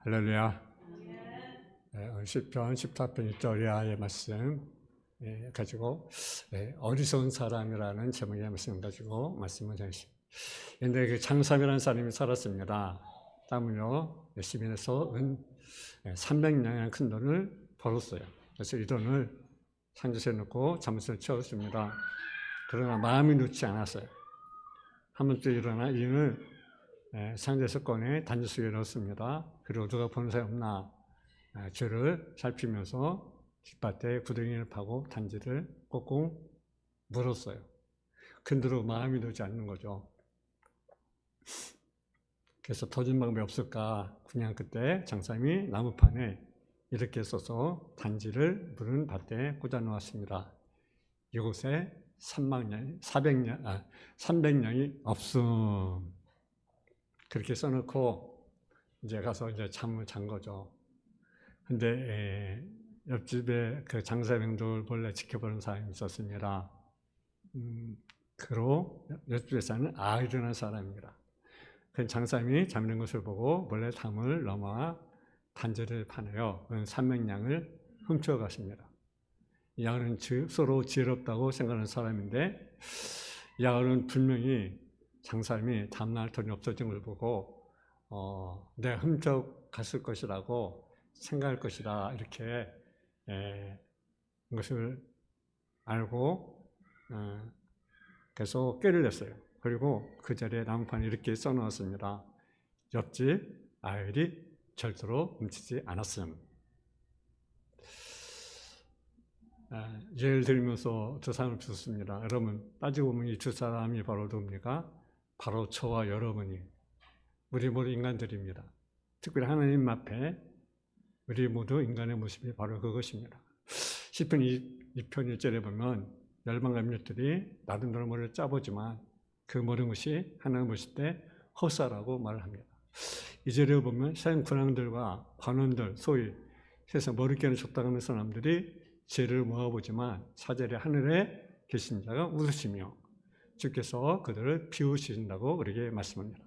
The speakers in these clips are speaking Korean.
할렐루야. 시편 14편 1절의 말씀 가지고 어리석은 사람이라는 제목의 말씀 가지고 말씀을 전했습니다. 그런데 그 장삼이라는 사람이 살았습니다. 땀을요 열심히 해서 300냥의 큰 돈을 벌었어요. 그래서 이 돈을 상자에 넣고 잠옷을 채웠습니다. 그러나 마음이 놓지 않았어요. 한 번째 일어나 이는 상자에서 꺼내 단지 속에 넣었습니다. 그리고 누가 보는 사람이 없나 저를 살피면서 뒷밭에 구덩이를 파고 단지를 꽁꽁 물었어요. 근데도 마음이 놓지 않는 거죠. 그래서 터진 방법이 없을까? 그냥 그때 장삼이 나무판에 이렇게 써서 단지를 물은 밭에 꽂아 놓았습니다. 이곳에 300냥이 없음. 그렇게 써놓고 이제 가서 이제 잠을 잔 거죠. 근데 옆집에 그 장사병들 몰래 지켜보는 사람이 있었습니다. 그로 옆집에 사는 일어난 사람입니다. 그 장사님이 잠든 것을 보고 몰래 담을 넘어 단지를 파내요. 300냥을 훔쳐갔습니다. 이 양은 서로 지혜롭다고 생각하는 사람인데 이 양은 분명히 장사님이 다음날 돈이 없어진 걸 보고 내가 훔쳐갔을 것이라고 생각할 것이다 이렇게 그것을 알고 계속 꾀를 냈어요. 그리고 그 자리에 나무판에 이렇게 써놓았습니다. 옆집 아이들이 절대로 훔치지 않았음. 예를 들면서 두 사람을 주셨습니다. 여러분 따지고 보면 이 두 사람이 바로 누굽니까? 바로 저와 여러분이 우리 모두 인간들입니다. 특별히 하나님 앞에 우리 모두 인간의 모습이 바로 그것입니다. 시편 2편 1절에 보면 열방과 민족들이 나름대로 머리를 짜보지만 그 모든 것이 하나님 보실 때 헛사라고 말을 합니다. 2절에 보면 세상 군왕들과 관원들 소위 세상 머리깨는 적당한 사람들이 죄를 모아보지만 4절에 하늘에 계신 자가 웃으시며 주께서 그들을 비우신다고 우리에게 말씀합니다.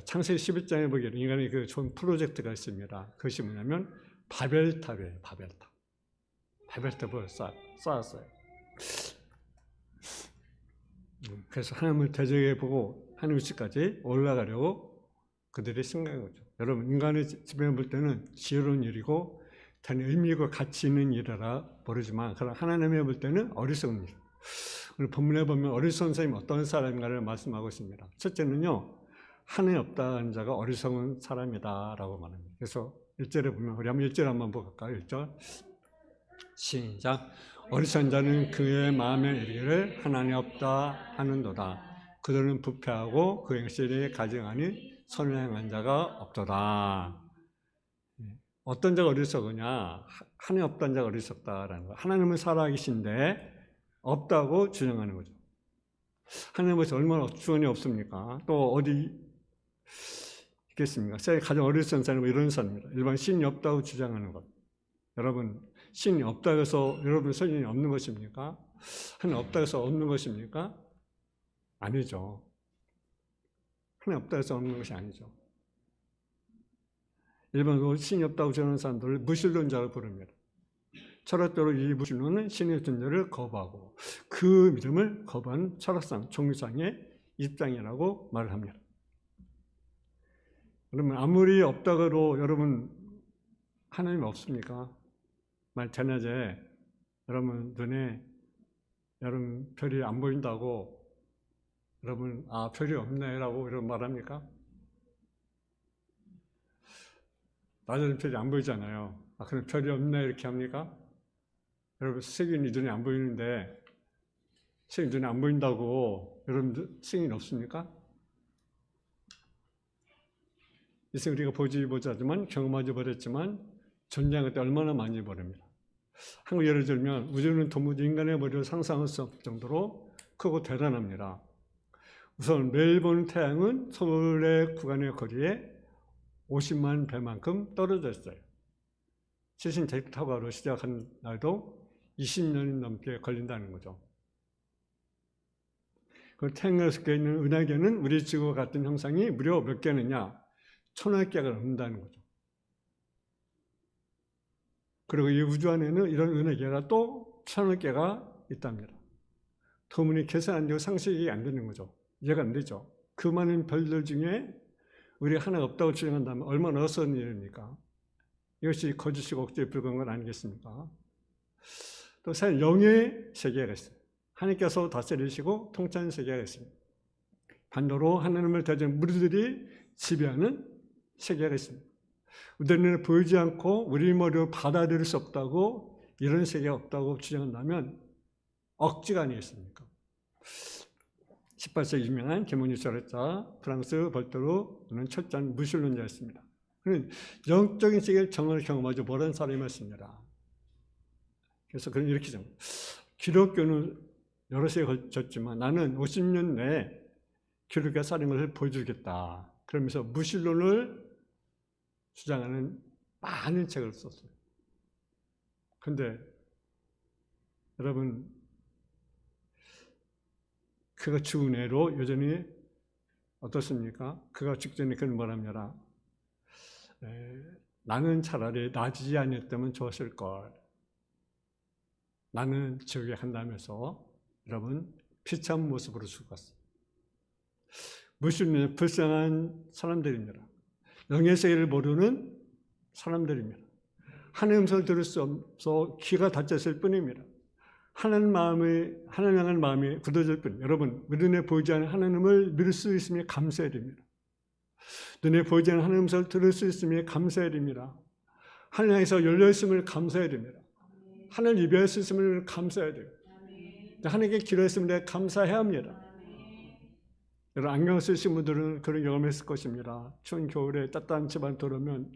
창세기 11장에 보기에는 인간의 그 좋은 프로젝트가 있습니다. 그것이 뭐냐면 바벨탑이에요. 바벨탑을 쌓았어요. 그래서 하나님을 대적해보고 하나님 위치까지 올라가려고 그들이 생각한 거죠. 여러분 인간의 지배를 볼 때는 지혜로운 일이고 다른 의미고 가치 있는 일이라 모르지만 그러나 하나님이 볼 때는 어리석은 일. 오늘 본문에 보면 어리석은 사람이 어떤 사람인가를 말씀하고 있습니다. 첫째는요. 하나님 없다는 자가 어리석은 사람이다라고 말합니다. 그래서 1절에 보면 우리 한번 1절 한번 볼까요? 1절 시작. 어리석은 자는 그의 마음에 이르기를 하나님 없다 하는도다. 그들은 부패하고 그 행실에 가증하니 선을 행한 자가 없도다. 어떤 자가 어리석으냐? 하나님 없다는 자가 어리석다라는 거. 하나님은 살아계신데 없다고 주장하는 거죠. 하나님께서 얼마나 주원이 없습니까? 또 어디 있겠습니까? 세상에 가장 어리석은 사람은 이런 사람입니다. 일반 신이 없다고 주장하는 것. 여러분 신이 없다고 해서 여러분 선인이 없는 것입니까? 하나님 없다고 해서 없는 것입니까? 아니죠. 하나님 없다고 해서 없는 것이 아니죠. 일반적으로 신이 없다고 주장하는 사람들을 무신론자로 부릅니다. 철학적으로 이 무신론은 신의 존재를 거부하고 그 믿음을 거부한 철학상, 종교상의 입장이라고 말을 합니다. 여러분 아무리 없다고 여러분 하나님이 없습니까? 만약 저녁에 여러분 눈에 여러분 별이 안 보인다고 여러분 별이 없네라고 이런 말합니까? 낮에는 별이 안 보이잖아요. 그럼 별이 없네 이렇게 합니까? 여러분 세균이 눈에 안 보이는데 세균이 눈에 안 보인다고 여러분 세균이 없습니까? 이제 우리가 보지 못하지만 경험하지 버렸지만 존재한 때 얼마나 많이 버립니다. 한국 예를 들면 우주는 도무지 인간의 머리로 상상할 수 없을 정도로 크고 대단합니다. 우선 매일 보는 태양은 서울의 구간의 거리에 50만 배만큼 떨어져 있어요. 최신 데이터가로 시작한 날도 20년이 넘게 걸린다는 거죠. 그 태양에 속해 있는 은하계는 우리 지구와 같은 형상이 무려 몇 개느냐? 1000여 개가 넘는다는 거죠. 그리고 이 우주 안에는 이런 은하계가 또 1000억 개가 있답니다. 도무지 계산 안 되고 상식이 안 되는 거죠. 이해가 안 되죠. 그 많은 별들 중에 우리 하나 없다고 주장한다면 얼마나 어서운 일입니까? 이것이 거짓이고 억지에 불과한 건 아니겠습니까? 또 사실 영의 세계가 있어요. 하나님께서 다스리시고 통치하는 세계가 있습니다. 반대로 하나님을 대하는 무리들이 지배하는 세계가 있습니다. 우리 눈에 보이지 않고 우리 머리로 받아들일 수 없다고, 이런 세계가 없다고 주장한다면 억지가 아니겠습니까? 18세기 유명한 계몽 철학자 프랑스 벌테르는 철저한 무신론자였습니다. 그는 영적인 세계를 정말 경험하지 못한 사람이었습니다. 그래서 그는 이렇게 정 기독교는 여러 세에 걸쳤지만 나는 50년 내에 기독교 사는 것을 보여주겠다. 그러면서 무신론을 주장하는 많은 책을 썼어요. 그런데 여러분, 그가 죽은 애로 여전히 어떻습니까? 그가 직전에 그는 뭐랍니다. 나는 차라리 나지 아니었다면 좋았을 걸. 나는 지옥에 간다면서 여러분 비참한 모습으로 죽었어요. 무신론의 불쌍한 사람들입니다. 영의 세계를 모르는 사람들입니다. 하나님 음성을 들을 수 없어 귀가 닫혔을 뿐입니다. 하나님 향한 마음이 굳어질 뿐. 여러분, 눈에 보이지 않는 하나님을 믿을 수 있음에 감사해야 됩니다. 눈에 보이지 않는 하나님 음성을 들을 수 있음에 감사해야 됩니다. 하나님 향해서 열려 있음을 감사해야 됩니다. 하나님 예배할 수 있음을 감사해야 돼요. 하나님께 기도했으면 내가 감사해야 합니다. 여러분, 안경 쓰신 분들은 그런 경험했을 것입니다. 추운 겨울에 따뜻한 집안 들어오면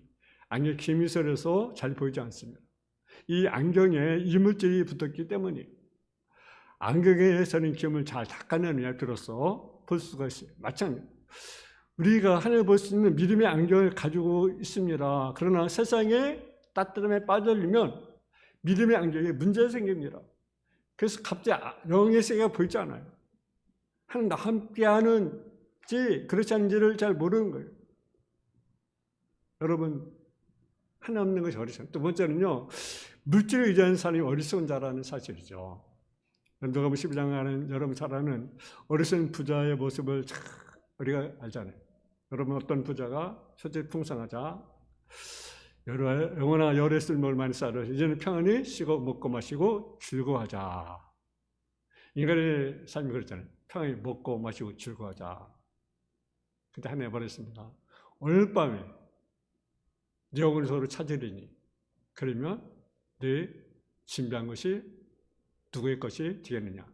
안경에 김이 서려서 잘 보이지 않습니다. 이 안경에 이물질이 붙었기 때문이에요. 안경에서는 기름을 잘 닦아내느냐 비로소 볼 수가 있어요. 마찬가지입니다. 우리가 하나님을 볼 수 있는 믿음의 안경을 가지고 있습니다. 그러나 세상에 따뜻함에 빠져들면 믿음의 안경에 문제가 생깁니다. 그래서 갑자기 영의 세계가 보이지 않아요. 하나님과 함께하는지 그렇지 않은지를 잘 모르는 거예요. 여러분, 하나 없는 것이 어리석은. 두 번째는요, 물질을 의지하는 사람이 어리석은 자라는 사실이죠. 누가복음 12장 하는 여러분 잘 아는 어리석은 부자의 모습을 우리가 알잖아요. 여러분, 어떤 부자가 소재 풍성하자 영원한 열에 쓸모를 많이 쌓으려 이제는 평안히 쉬고 먹고 마시고 즐거워하자. 인간의 삶이 그렇잖아요. 평안히 먹고 마시고 즐거워하자. 근데 하나 해버렸습니다. 오늘 밤에 네 영혼을 서로 찾으리니 그러면 네 준비한 것이 누구의 것이 되겠느냐.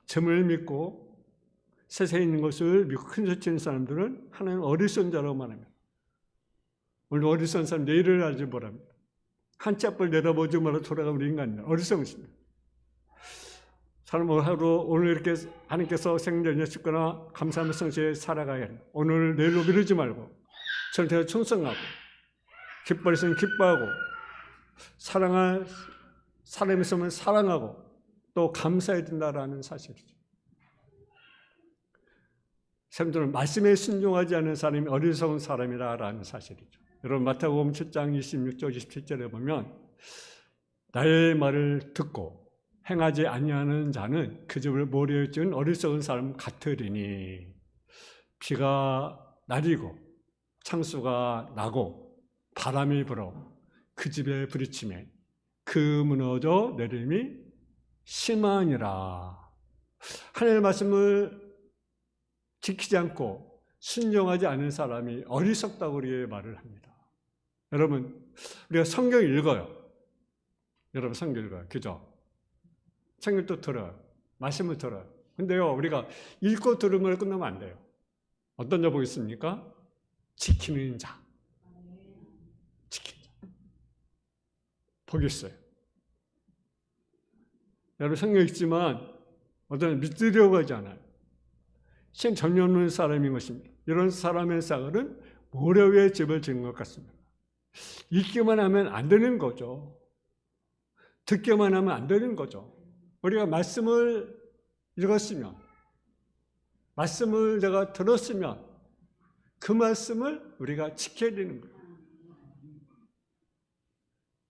점을 믿고 세상에 있는 것을 믿고 큰 소치는 사람들은 하나님 어리석은 자라고 말합니다. 오늘 어리석은 사람 내일을 알지 못합니다. 한치 앞을 내다보지 말아 돌아가는 우리 인간입니다. 어리석은 것입니다. 사람은 하루 오늘 이렇게 하나님께서 생전에 주거나 감사하며 성실히 살아가야 합니다. 오늘 내일로 미루지 말고 전태가 충성하고 기뻐할 수 있으면 기뻐하고 사랑할 사람이 있으면 사랑하고 또 감사해야 된다라는 사실이죠. 사람들은 말씀에 순종하지 않는 사람이 어리석은 사람이라는 사실이죠. 여러분 마태복음 7장 26절 27절에 보면 나의 말을 듣고 행하지 아니하는 자는 그 집을 모래에 지은 어리석은 사람 같으리니 비가 내리고 창수가 나고 바람이 불어 그 집에 부딪히매 그 무너져 내림이 심하니라. 하나님의 말씀을 지키지 않고 순종하지 않은 사람이 어리석다고 우리에게 말을 합니다. 여러분, 우리가 성경 읽어요. 여러분 성경 읽어요. 그죠? 성경도 들어요. 말씀을 들어요. 근데요, 우리가 읽고 들으면 끝나면 안 돼요. 어떤 자 보겠습니까? 지키는 자. 지키는 자. 복이 있어요. 여러분 성경 읽지만 어떤 믿으려고 하지 않아요. 시험 전혀 없는 사람인 것입니다. 이런 사람의 사글은 모래 위에 집을 지은 것 같습니다. 읽기만 하면 안 되는 거죠. 듣기만 하면 안 되는 거죠. 우리가 말씀을 읽었으면, 말씀을 내가 들었으면 그 말씀을 우리가 지켜야 되는 거예요.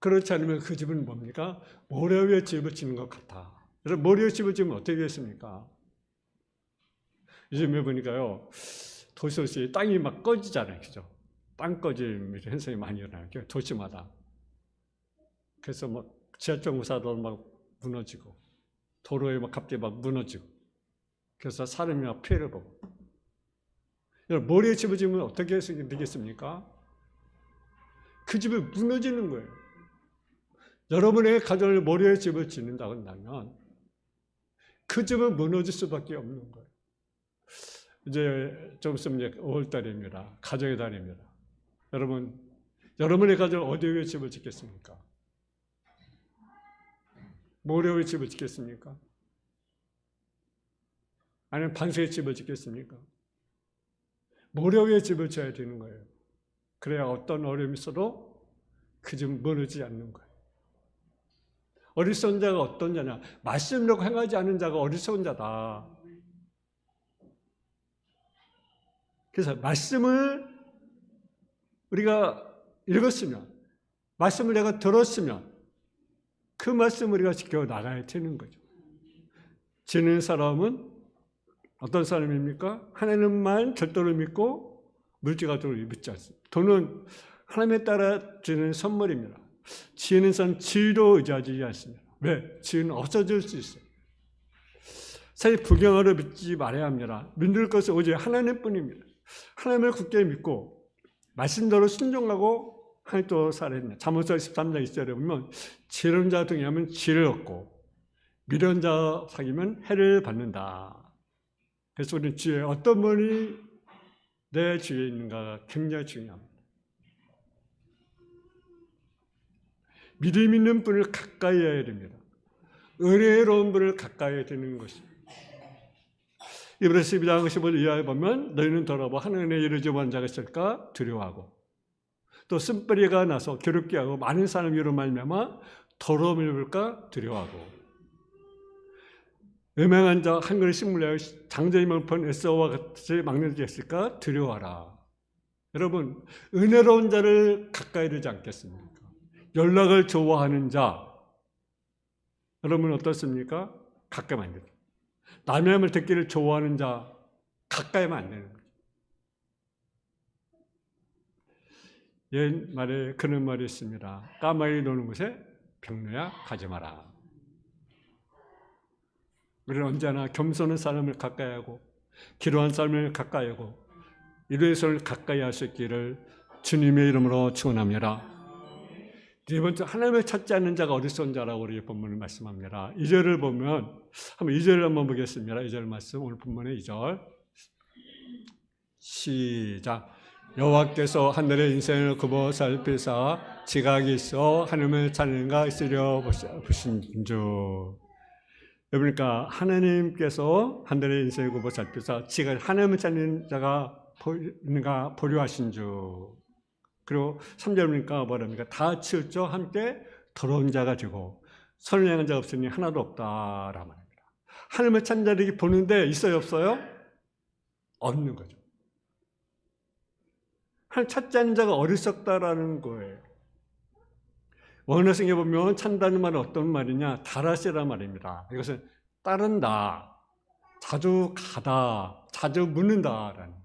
그렇지 않으면 그 집은 뭡니까? 모래 위에 집을 짓는 것 같아. 여러분, 모래 위에 집을 지으면 어떻게 되겠습니까? 요즘에 보니까요, 도시 땅이 막 꺼지잖아요. 그죠? 땅 꺼짐 현상이 많이 일어나요. 도시마다. 그래서 막 지하철 공사도 막 무너지고, 도로에 막 갑자기 막 무너지고, 그래서 사람이 막 피해를 보고. 여러분, 모래 위에 집을 지으면 어떻게 되겠습니까? 그 집이 무너지는 거예요. 여러분의 가정을 모래 위에 집을 짓는다고 한다면 그 집은 무너질 수밖에 없는 거예요. 이제 좀 있으면 이제 5월달입니다. 가정의 달입니다. 여러분, 여러분의 가정 어디 위에 집을 짓겠습니까? 모래 위에 집을 짓겠습니까? 아니면 반석의 집을 짓겠습니까? 모래 위에 집을 지어야 되는 거예요. 그래야 어떤 어려움이 있어도 그 집은 무너지지 않는 거예요. 어리석은 자가 어떤 자냐? 말씀으로 행하지 않은 자가 어리석은 자다. 그래서 말씀을 우리가 읽었으면, 말씀을 내가 들었으면 그 말씀을 우리가 지켜나가야 되는 거죠. 지는 사람은 어떤 사람입니까? 하나님만 절대로 믿고 물질가적으로 믿지 않습니다. 돈은 하나님에 따라 주는 선물입니다. 지혜는 사람 지혜로 의지하지 않습니다. 왜? 지혜는 없어질 수 있어요. 사실 불경하러 믿지 말아야 합니다. 믿을 것은 오직 하나님뿐입니다. 하나님을 굳게 믿고 말씀대로 순종하고 하나님 또 살아야 됩니다. 잠언서 13장 1절에 보면 지혜로운 자 등에하면 지혜를 얻고 미련한 자 사귀면 해를 받는다. 그래서 우리는 지혜, 어떤 분이 내 주위에 있는가가 굉장히 중요합니다. 믿음 있는 분을 가까이 해야 됩니다. 은혜로운 분을 가까이 해야 되는 것입니다. 이브레스 12장 15절 이하에 보면 너희는 돌아보 하늘에 이르지 못한 자가 있을까 두려워하고 또 쓴뿌리가 나서 괴롭게 하고 많은 사람 위로 말미암아 더러움을 입을까 두려워하고 음행한 자 한 그릇 식물 내어 장자의 명분 에서와 같이 막는 자 있을까 두려워하라. 여러분, 은혜로운 자를 가까이 되지 않겠습니까? 연락을 좋아하는 자, 여러분 어떻습니까? 가까이 안 돼요. 남의 말을 듣기를 좋아하는 자, 가까이 하면 안 되는 거죠. 옛말에 그런 말이 있습니다. 까마귀 노는 곳에 병로야 가지 마라. 우리는 언제나 겸손한 사람을 가까이 하고 기도한 사람을 가까이 하고 이런 손을 가까이 할 수 있기를 주님의 이름으로 축원합니다. 네 번째, 하나님을 찾지 않는 자가 어리석은 자라고 우리 본문을 말씀합니다. 2절을 보면 한번 2절을 한번 보겠습니다. 2절 말씀, 오늘 본문의 2절 시작. 여호와께서 하늘의 인생을 굽어 살피사 지각이 있어 하나님을 찾는가 있으려 보신주. 그러니까 하나님께서 하늘의 인생을 굽어 살피사 지각, 하나님을 찾는 자가 있는가 보려 하신 주. 그리고 3절 보니까 뭐랍니까? 다 치울죠. 함께 더러운 자가 되고 선을 자가 없으니 하나도 없다라는 말입니다. 하나님을 찾는 자들이 보는데 있어요, 없어요? 없는 거죠. 하나님 찾지 않는 자가 어리석다라는 거예요. 원어성에 보면 찾는다는 말은 어떤 말이냐? 다라시라는 말입니다. 이것은 따른다, 자주 가다, 자주 묻는다라는.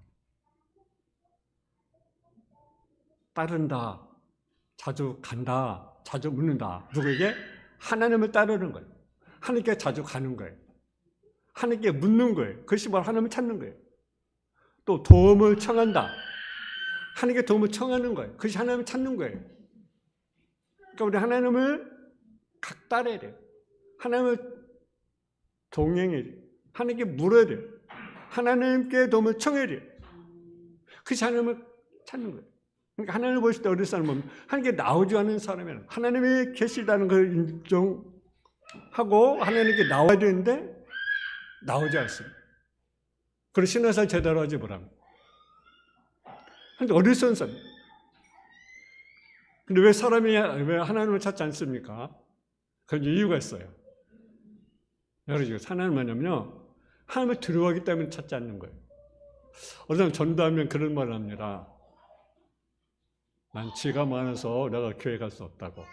따른다, 자주 간다, 자주 묻는다. 누구에게? 하나님을 따르는 거예요. 하나님께 자주 가는 거예요. 하나님께 묻는 거예요. 그것이 바로 하나님을 찾는 거예요. 또 도움을 청한다. 하나님께 도움을 청하는 거예요. 그것이 하나님을 찾는 거예요. 그러니까 우리 하나님을 각 따라야 돼요. 하나님을 동행해야 돼요. 하나님께 물어야 돼요. 하나님께 도움을 청해야 돼요. 그것이 하나님을 찾는 거예요. 그러니까 하나님을 보실 때 어린 사람은 하나님께 나오지 않는 사람이에요. 하나님이 계시다는 걸 인정하고 하나님께 나와야 되는데 나오지 않습니다. 그리고 신앙생활 제대로 하지 못합니다. 어리석은 사람. 근데 왜 사람이 왜 하나님을 찾지 않습니까? 그런 이유가 있어요. 여러분, 하나님 뭐냐면요, 하나님을 두려워하기 때문에 찾지 않는 거예요. 어느 사람 전도하면 그런 말을 합니다. 난 지가 많아서 내가 교회 갈 수 없다고.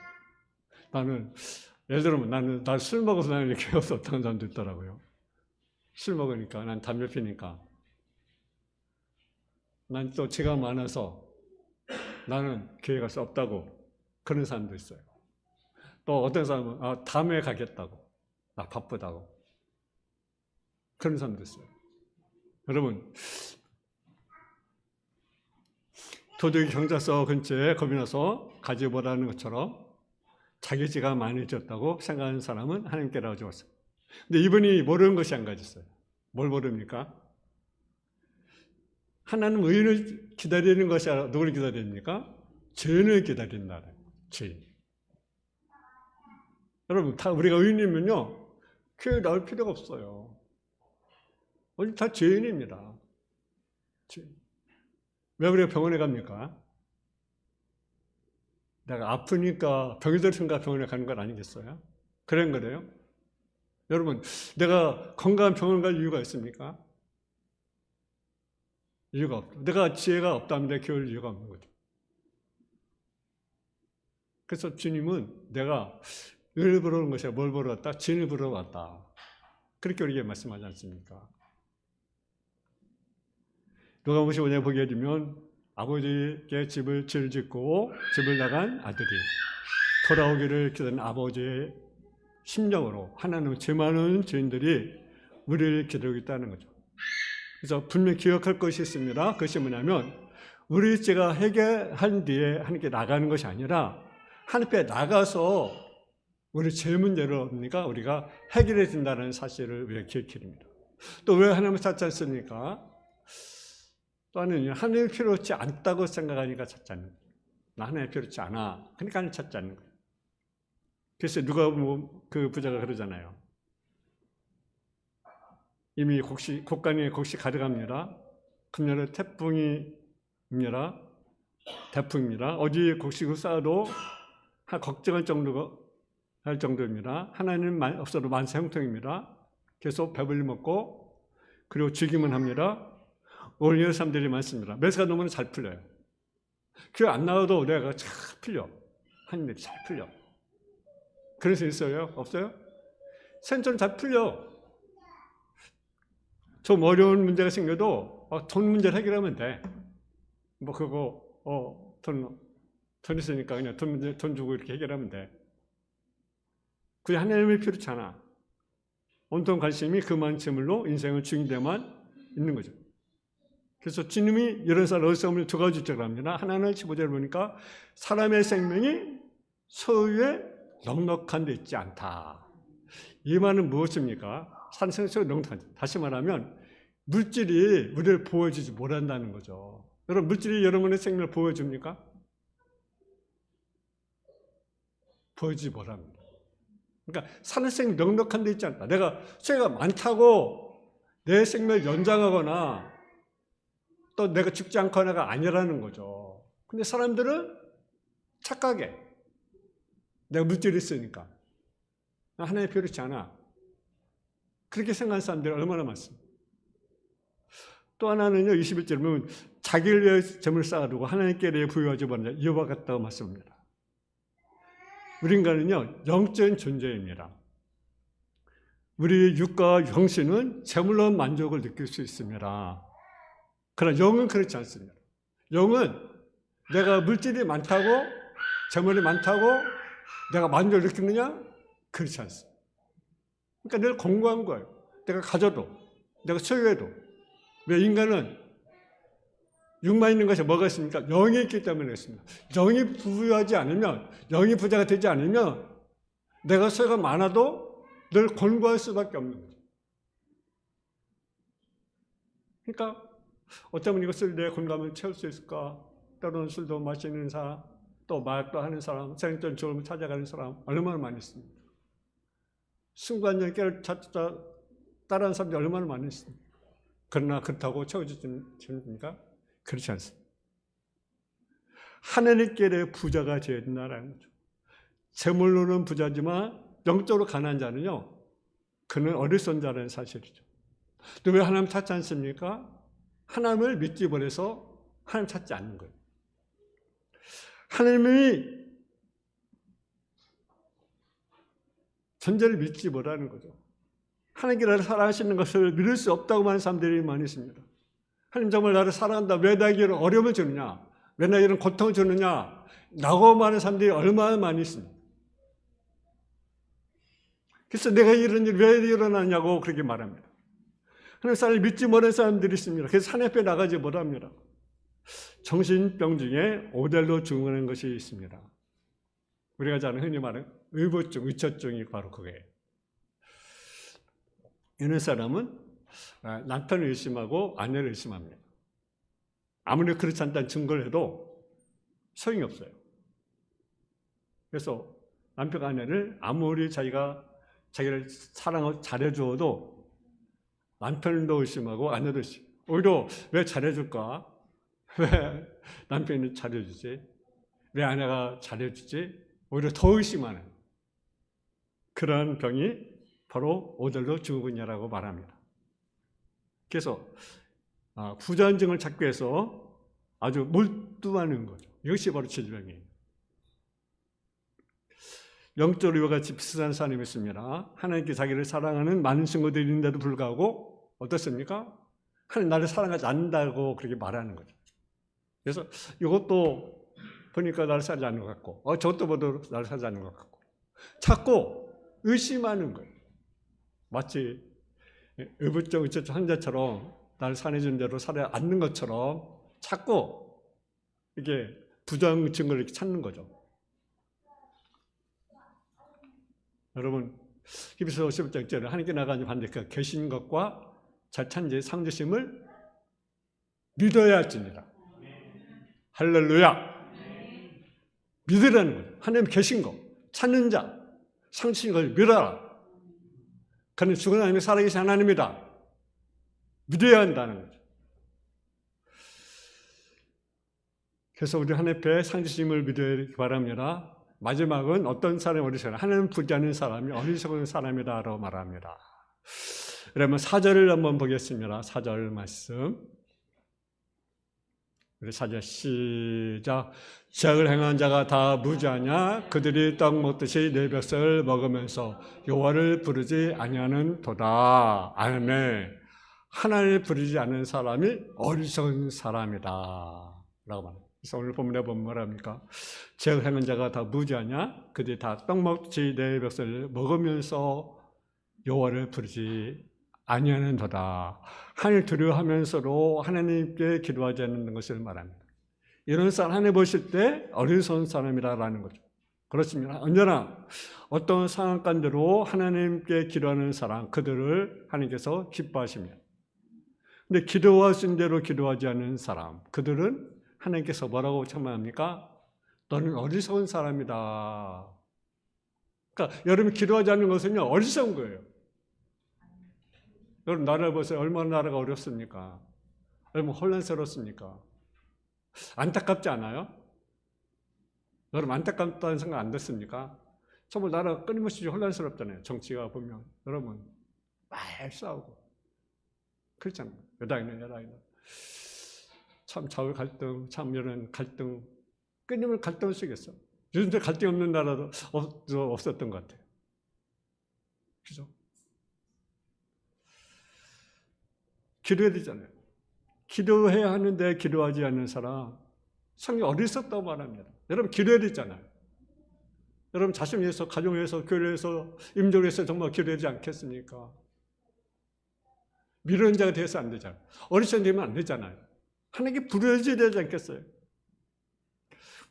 예를 들면 난 술 먹어서 나는 이렇게 없었던 사람도 있더라고요. 술 먹으니까, 난 담배 피니까. 난 또 죄가 많아서 나는 교회 갈 수 없다고 그런 사람도 있어요. 또 어떤 사람은 다음에 가겠다고, 나 바쁘다고 그런 사람도 있어요. 여러분, 도둑이 경찰서 근처에 겁이 나서 가지보라는 것처럼 자기 죄가 많아졌다고 생각하는 사람은 하나님께라고 죽었어요. 근데 이분이 모르는 것이 한 가지 있어요. 뭘 모릅니까? 하나님 의인을 기다리는 것이 아니라 누구를 기다립니까? 죄인을 기다린다는 죄인. 여러분, 다 우리가 의인이면요, 교회 나올 필요가 없어요. 우리 다 죄인입니다. 왜 우리가 병원에 갑니까? 내가 아프니까 병이 들으니까 병원에 가는 건 아니겠어요? 그런 거래요? 여러분, 내가 건강한 병원 갈 이유가 있습니까? 이유가 없죠. 내가 지혜가 없다면 내 교회를 이유가 없는 거죠. 그래서 주님은 내가 은혜를 보러 온 것이 뭘 보러 왔다? 진을 보러 왔다. 그렇게 우리에게 말씀하지 않습니까? 누가복음 15장에 보게 되면 아버지께 집을 짓고 집을 나간 아들이 돌아오기를 기다리는 아버지의 심정으로 하나님은 죄 많은 죄인들이 우리를 기다리고 있다는 거죠. 그래서 분명히 기억할 것이 있습니다. 그것이 뭐냐면 우리 죄가 해결한 뒤에 하나님께 나가는 것이 아니라 하나님께 나가서 우리 죄 문제를 우리가 해결해 준다는 사실을 우리가 기억해야 됩니다. 또 왜 하나님을 찾지 않습니까? 또 하나님이 필요치 않다고 생각하니까 찾지 않는 거예요. 나 하나님 필요치 않아. 그러니까 하나님 찾지 않는 거예요. 그래서 누가 그 부자가 그러잖아요. 이미 곡간에 곡식 가득합니다. 금년에 태풍입니다. 대풍입니다. 어디 곡식을 쌓아도 걱정할 정도입니다. 하나님 없어도 만사 형통입니다. 계속 배불리 먹고 그리고 죽이면 합니다. 오히려 사람들이 많습니다. 매사가 너무나 잘 풀려요. 교회 안 나와도 내가 잘 풀려. 한 일이 잘 풀려. 그런 수 있어요? 없어요? 생존 잘 풀려. 좀 어려운 문제가 생겨도 돈 문제를 해결하면 돼. 뭐 그거 돈 있으니까 그냥 돈 주고 이렇게 해결하면 돼. 그게 하나님의 필요치 않아. 온통 관심이 그만 재물로 인생을 죽인 데만 있는 거죠. 그래서 주님이 이런 사람 어디서 오면 두 가지 주장을 합니다. 하나는 15절을 보니까 사람의 생명이 소유에 넉넉한 데 있지 않다. 이 말은 무엇입니까? 사람의 생명이 넉넉한 데. 다시 말하면 물질이 우리를 보호해주지 못한다는 거죠. 여러분, 물질이 여러분의 생명을 보호해줍니까? 보여주지 못합니다. 그러니까 사는 생명이 넉넉한 데 있지 않다. 내가 수혜가 많다고 내 생명을 연장하거나 또 내가 죽지 않거나가 아니라는 거죠. 근데 사람들은 착각해. 내가 물질이 있으니까. 하나님 필요치 않아. 그렇게 생각하는 사람들이 얼마나 많습니까? 또 하나는요, 21절에 보면 자기를 위해 재물을 쌓아두고 하나님께 대해 부여하지 못하는 이와 같다고 말씀합니다. 우리 인간은요, 영적인 존재입니다. 우리 육과 영신은 재물로 만족을 느낄 수 있습니다. 그러나 영은 그렇지 않습니다. 영은 내가 물질이 많다고, 재물이 많다고 내가 만족을 느끼느냐? 그렇지 않습니다. 그러니까 늘 공고한 거예요. 내가 가져도, 내가 소유해도. 왜 인간은 육만 있는 것이 뭐가 있습니까? 영이 있기 때문에 그렇습니다. 영이 부유하지 않으면, 영이 부자가 되지 않으면 내가 소유가 많아도 늘 곤고할 수밖에 없는 거죠. 그러니까 어쩌면 이것을 내 곤감을 채울 수 있을까? 때로는 술도 마시는 사람, 또 마약도 하는 사람, 생전 졸음을 찾아가는 사람 얼마나 많이 있습니다. 순간적인 깨를 찾다 따라하는 사람들이 얼마나 많이 있습니다. 그러나 그렇다고 채워주십니까? 그렇지 않습니다. 하나님께 부자가 되어야 된다는 거죠. 재물로는 부자지만 영적으로 가난한 자는요, 그는 어리석은 자라는 사실이죠. 또 왜 하나님 찾지 않습니까? 하나님을 믿지 못해서 하나님 찾지 않는 거예요. 하나님이 존재를 믿지 못하는 거죠. 하나님께 나를 사랑하시는 것을 믿을 수 없다고 하는 사람들이 많이 있습니다. 하나님 정말 나를 사랑한다. 왜 나에게 이런 어려움을 주느냐? 왜 나에게 이런 고통을 주느냐? 라고 말하는 사람들이 얼마나 많이 있습니다. 그래서 내가 이런 일이 왜 일어나냐고 그렇게 말합니다. 하나님 사랑을 믿지 못하는 사람들이 있습니다. 그래서 하나님 앞에 나가지 못합니다. 정신병 중에 오델로 증후라는 것이 있습니다. 우리가 잘 흔히 말하는 의부증, 의처증이 바로 그거예요. 이런 사람은 남편을 의심하고 아내를 의심합니다. 아무리 그렇지 않다는 증거를 해도 소용이 없어요. 그래서 남편과 아내를 아무리 자기를 사랑을 잘해주어도 남편도 의심하고 아내도 의심. 오히려 왜 잘해줄까? 왜 남편이 잘해주지? 왜 아내가 잘해주지? 오히려 더 의심하는 그런 병이 바로 오델로 증후군이라고 말합니다. 그래서 부전증을 찾기 위해서 아주 몰두하는 거죠. 이것이 바로 질병이에요. 영적으로 같이 비슷한 사람이 있습니다. 하나님께 자기를 사랑하는 많은 친구들이 있는데도 불구하고 어떻습니까? 하나님 나를 사랑하지 않는다고 그렇게 말하는 거죠. 그래서 이것도 보니까 나를 사랑하지 않는 것 같고 저것도 보도 나를 사랑하지 않는 것 같고 자꾸 의심하는 거예요. 마치 의부증, 의처증 환자처럼 나를 사랑해주는 대로 살아야 않는 것처럼 자꾸 이게 부정 증거를 이렇게 찾는 거죠. 여러분, 히브리서 11장 1절에 하나님께 나가니 반드시 계신 것과 잘 찾는 상주심을 믿어야 할지니라. 할렐루야. 믿으라는 거예요. 하나님 계신 거, 찾는 자, 상주신 것을 믿어라. 그는 죽은 하나님이 살아계신 하나님이다. 믿어야 한다는 거죠. 그래서 우리 하나님 앞에 상주심을 믿어야 바랍니다. 마지막은 어떤 사람이 어리석은 하나님 보지 않는 사람이 어리석은 사람이다라고 말합니다. 그러면 4절을 한번 보겠습니다. 4절 말씀. 우리 4절 시작. 죄악을 행한 자가 다 무지하냐? 그들이 떡 먹듯이 내 벼슬을 먹으면서 여호와를 부르지 아니하는 도다. 아멘. 하나님을 부르지 않는 사람이 어리석은 사람이다 라고 말합니다. 그래서 오늘 본문에 보면 뭐랍니까? 죄악을 행한 자가 다 무지하냐? 그들이 다 떡 먹듯이 내 벼슬을 먹으면서 여호와를 부르지 아니하는 도다. 하나님을 두려워하면서도 하나님께 기도하지 않는 것을 말합니다. 이런 사람 하나님 보실 때 어리석은 사람이라는 거죠. 그렇습니다. 언제나 어떤 상황 가운데로 하나님께 기도하는 사람, 그들을 하나님께서 기뻐하십니다. 근데 기도하신 대로 기도하지 않는 사람, 그들은 하나님께서 뭐라고 책망합니까? 너는 어리석은 사람이다. 그러니까 여러분이 기도하지 않는 것은요, 어리석은 거예요. 여러분 나라를 보세요. 얼마나 나라가 어렵습니까? 얼마나 혼란스럽습니까? 안타깝지 않아요? 여러분 안타깝다는 생각 안 됐습니까? 정말 나라가 끊임없이 혼란스럽잖아요. 정치가 보면 여러분 막 싸우고 그렇잖아요. 여당이나 참 좌우 갈등, 참 이런 갈등 끊임을 갈등을 쓰겠어. 요즘 갈등 없는 나라도 없었던 것 같아요. 그죠? 기도해야 되잖아요. 기도해야 하는데 기도하지 않는 사람 성경 어리석다고 말합니다. 여러분 기도해야 되잖아요. 여러분 자신을 위해서, 가정을 위해서, 교회를 위해서, 임종을 위해서 정말 기도해야 되지 않겠습니까? 미루는 자가 되어서 안 되잖아요. 어리석은 되면 안 되잖아야 하나님께 부르짖어야 되지 않겠어요?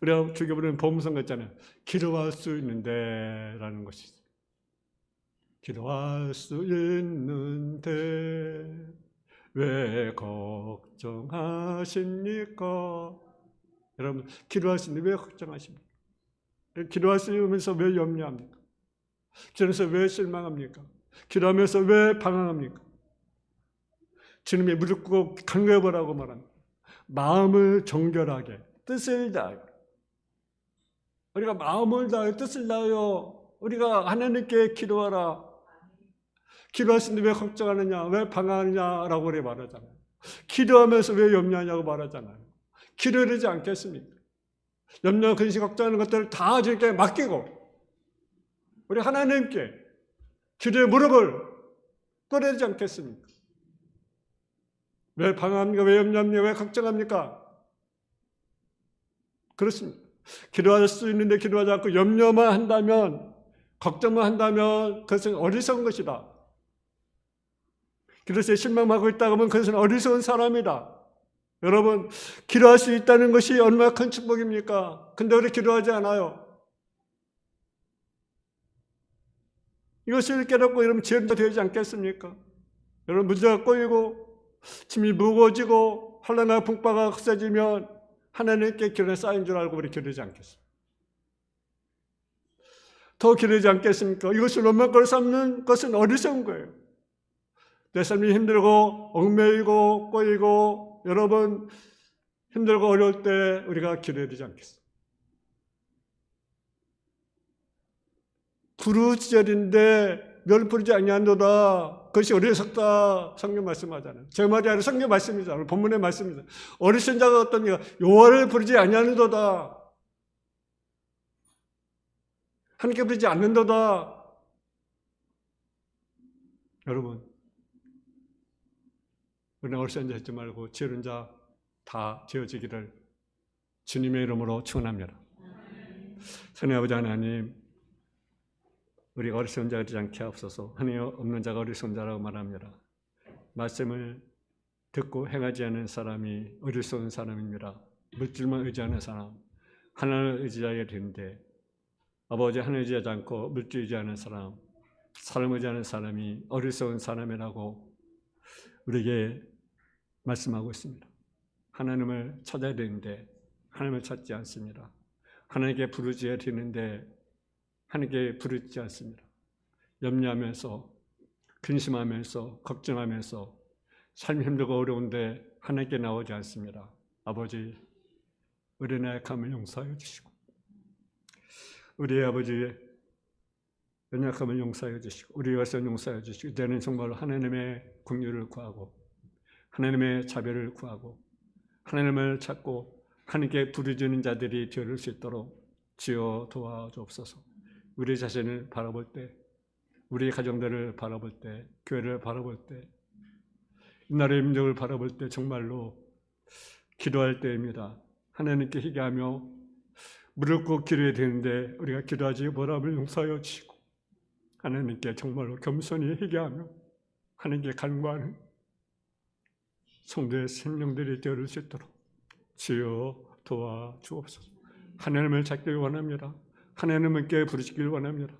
우리가 주교부는 보험성 같잖아요. 기도할 수 있는데 라는 것이 있어요. 기도할 수 있는데 왜 걱정하십니까? 여러분 기도할 수 있는데 왜 걱정하십니까? 기도하시면서 왜 염려합니까? 기도하면서 왜 실망합니까? 기도하면서 왜 방황합니까? 주님의 무릎 꿇고 간구해보라고 말합니다. 마음을 정결하게 뜻을 다하여 우리가 마음을 다하여 뜻을 다하여 우리가 하나님께 기도하라. 기도하시는데 왜 걱정하느냐, 왜 방황하느냐라고 우리 말하잖아요. 기도하면서 왜 염려하냐고 말하잖아요. 기도해야 되지 않겠습니까? 염려, 근심, 걱정하는 것들을 다 주님께 맡기고 우리 하나님께 기도의 무릎을 꿇어야 되지 않겠습니까? 왜 방황합니까? 왜 염려합니까? 왜 걱정합니까? 그렇습니다. 기도할 수 있는데 기도하지 않고 염려만 한다면, 걱정만 한다면 그것은 어리석은 것이다. 기도에 실망하고 있다고 하면 그것은 어리석은 사람이다. 여러분, 기도할 수 있다는 것이 얼마나 큰 축복입니까? 근데 우리 기도하지 않아요. 이것을 깨닫고 여러분 지혜가 되지 않겠습니까? 여러분 문제가 꼬이고 짐이 무거워지고 환난과 풍파가 흑세지면 하나님께 기도에 쌓인 줄 알고 우리 기도하지 않겠습니까? 더 기도하지 않겠습니까? 이것을 원망거리 삼는 것은 어리석은 거예요. 내 삶이 힘들고 얽매이고 꼬이고 여러분 힘들고 어려울 때 우리가 기도해야 되지 않겠습니까? 부르짖으리인데 멸 부르지 아니한도다. 그것이 어리석다. 성경 말씀하잖아요. 제 말이 아니라 성경 말씀이잖아요. 본문의 말씀이잖아요. 어리석은 자가 어떠니까 여호와를 부르지 아니하는도다. 하나님께 부르지 않는도다. 여러분, 우리는 어리석은 자 하지 말고 지혜로운 자 다 지어지기를 주님의 이름으로 축원합니다. 선의 아버지 하나님, 우리가 어리석은 자가 되지 않게 하옵소서. 하나님 없는 자가 어리석은 자라고 말합니다. 말씀을 듣고 행하지 않은 사람이 어리석은 사람입니다. 물질만 의지하는 사람, 하나님을 의지하게 되는데 아버지 하나님을 의지하지 않고 물질 의지하는 사람, 사람을 의지하는 사람이 어리석은 사람이라고 우리에게 말씀하고 있습니다. 하나님을 찾아야 되는데 하나님을 찾지 않습니다. 하나님께 부르짖어야 되는데 하나님께 부르짖지 않습니다. 염려하면서 근심하면서 걱정하면서 삶이 힘들고 어려운데 하나님께 나오지 않습니다. 아버지, 우리의 나약함을 용서하여 주시고 우리의 아버지의 연약함을 용서하여 주시고 우리의 것을 용서하여 주시고 이제는 정말로 하나님의 긍휼을 구하고 하나님의 자비를 구하고 하나님을 찾고 하나님께 부르짖는 자들이 되어줄 수 있도록 주여 도와주옵소서. 우리 자신을 바라볼 때, 우리 가정들을 바라볼 때, 교회를 바라볼 때, 이 나라의 민족을 바라볼 때 정말로 기도할 때입니다. 하나님께 희귀하며 무릎 꿇고 기도해야 되는데 우리가 기도하지 못함을 용서하여 주시고 하나님께 정말로 겸손히 희귀하며 하나님께 간구하는 성도의 생명들이 되어줄 수 있도록 주여 도와주옵소서. 하나님을 찾기를 원합니다. 하나님께 부르시길 원합니다.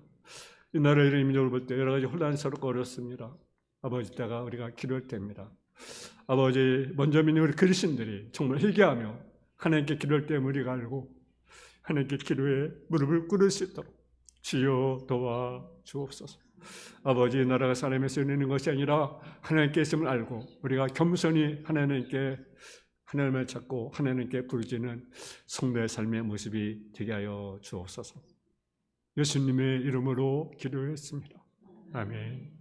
이 나라의 민족을 볼 때 여러 가지 혼란스럽고 어렵습니다. 아버지, 때가 우리가 기도할 때입니다. 아버지, 먼저 믿는 우리 그리스도인들이 정말 회개하며 하나님께 기도할 때 우리가 알고 하나님께 기도에 무릎을 꿇을 수 있도록 주여 도와주옵소서. 아버지, 나라가 사람의 손에 있는 것이 아니라 하나님께 있음을 알고 우리가 겸손히 하나님께 하나님을 찾고 하나님께 부르짖는 성도의 삶의 모습이 되게 하여 주옵소서. 예수님의 이름으로 기도했습니다. 아멘.